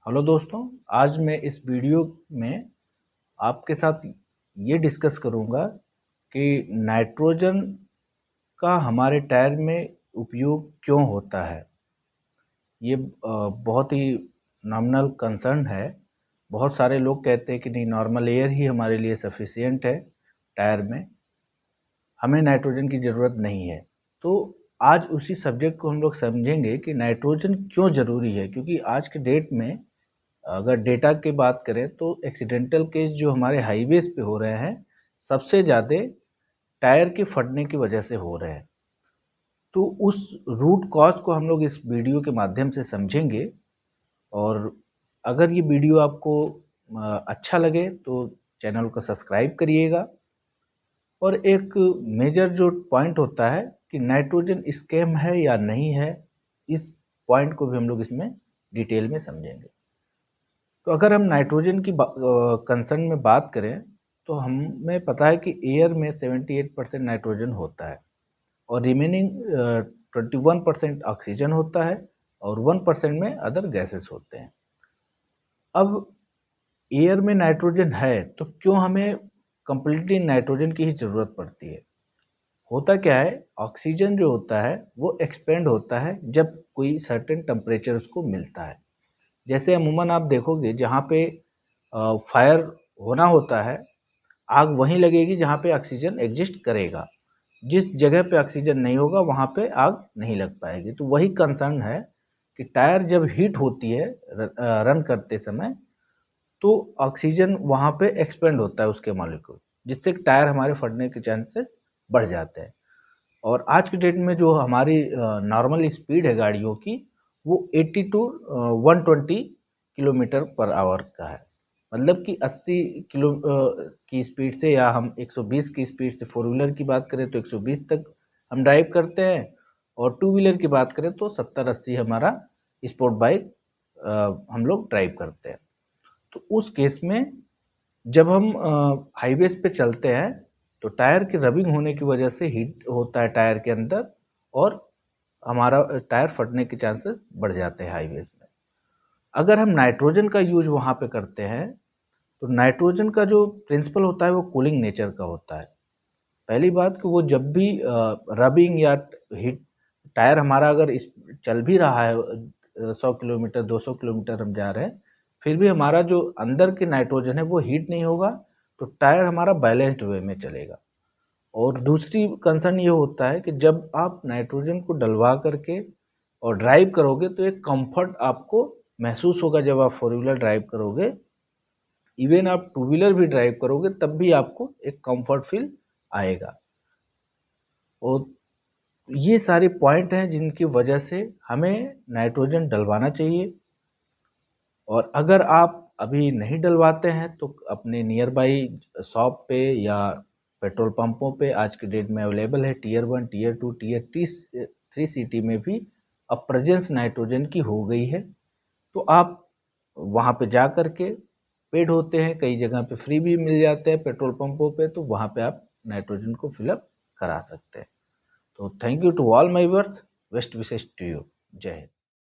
Hello दोस्तों, आज मैं इस वीडियो में आपके साथ ये डिस्कस करूँगा कि नाइट्रोजन का हमारे टायर में उपयोग क्यों होता है। ये बहुत ही नॉमिनल कंसर्न है। बहुत सारे लोग कहते हैं कि नहीं, नॉर्मल एयर ही हमारे लिए सफिशिएंट है टायर में, हमें नाइट्रोजन की ज़रूरत नहीं है। तो आज उसी सब्जेक्ट को हम लोग समझेंगे कि नाइट्रोजन क्यों ज़रूरी है, क्योंकि आज के डेट में अगर डेटा की बात करें तो एक्सीडेंटल केस जो हमारे हाईवेज पे हो रहे हैं, सबसे ज़्यादा टायर के फटने की वजह से हो रहे हैं। तो उस रूट कॉज को हम लोग इस वीडियो के माध्यम से समझेंगे। और अगर ये वीडियो आपको अच्छा लगे तो चैनल को सब्सक्राइब करिएगा। और एक मेजर जो पॉइंट होता है कि नाइट्रोजन स्कैम है या नहीं है, इस पॉइंट को भी हम लोग इसमें डिटेल में समझेंगे। तो अगर हम नाइट्रोजन की कंसर्न में बात करें तो हमें पता है कि एयर में 78% नाइट्रोजन होता है और रिमेनिंग 21% ऑक्सीजन होता है और 1% में अदर गैसेस होते हैं। अब एयर में नाइट्रोजन है तो क्यों हमें कंप्लीटली नाइट्रोजन की ही ज़रूरत पड़ती है। होता क्या है, ऑक्सीजन जो होता है वो एक्सपेंड होता है जब कोई सर्टेन टेम्परेचर उसको मिलता है। जैसे अमूमन आप देखोगे जहाँ पे फायर होना होता है, आग वहीं लगेगी जहाँ पे ऑक्सीजन एग्जिस्ट करेगा। जिस जगह पे ऑक्सीजन नहीं होगा वहाँ पे आग नहीं लग पाएगी। तो वही कंसर्न है कि टायर जब हीट होती है रन करते समय, तो ऑक्सीजन वहाँ पे एक्सपेंड होता है उसके मॉलिक्यूल, जिससे टायर हमारे फटने के चांसेस बढ़ जाते हैं। और आज के डेट में जो हमारी नॉर्मल स्पीड है गाड़ियों की, वो 80 टू 120 किलोमीटर पर आवर का है। मतलब कि 80 की स्पीड से, या हम 120 की स्पीड से फोर व्हीलर की बात करें तो 120 तक हम ड्राइव करते हैं, और टू व्हीलर की बात करें तो 70-80 हमारा स्पोर्ट बाइक हम लोग ड्राइव करते हैं। तो उस केस में जब हम हाईवेज पे चलते हैं तो टायर की रबिंग होने की वजह से हीट होता है टायर के अंदर, और हमारा टायर फटने के चांसेस बढ़ जाते हैं हाईवेज में। अगर हम नाइट्रोजन का यूज वहाँ पे करते हैं तो नाइट्रोजन का जो प्रिंसिपल होता है वो कूलिंग नेचर का होता है। पहली बात कि वो जब भी रबिंग या हीट, टायर हमारा अगर चल भी रहा है 100 किलोमीटर 200 किलोमीटर हम जा रहे हैं, फिर भी हमारा जो अंदर के नाइट्रोजन है वो हीट नहीं होगा, तो टायर हमारा बैलेंस्ड वे में चलेगा। और दूसरी कंसर्न ये होता है कि जब आप नाइट्रोजन को डलवा करके और ड्राइव करोगे तो एक कंफर्ट आपको महसूस होगा। जब आप फोर व्हीलर ड्राइव करोगे, इवन आप टू व्हीलर भी ड्राइव करोगे, तब भी आपको एक कंफर्ट फील आएगा। और ये सारे पॉइंट हैं जिनकी वजह से हमें नाइट्रोजन डलवाना चाहिए। और अगर आप अभी नहीं डलवाते हैं तो अपने नियर बाई शॉप पे या पेट्रोल पंपों पे आज के डेट में अवेलेबल है। टीयर 1, टीयर 2, टीयर 3 सिटी में भी अब प्रेजेंस नाइट्रोजन की हो गई है। तो आप वहाँ पे जा कर के, पेड होते हैं, कई जगह पे फ्री भी मिल जाते हैं पेट्रोल पंपों पे, तो वहाँ पे आप नाइट्रोजन को फिलअप करा सकते हैं। तो thank you to all my viewers, best wishes to you. जय हिंद।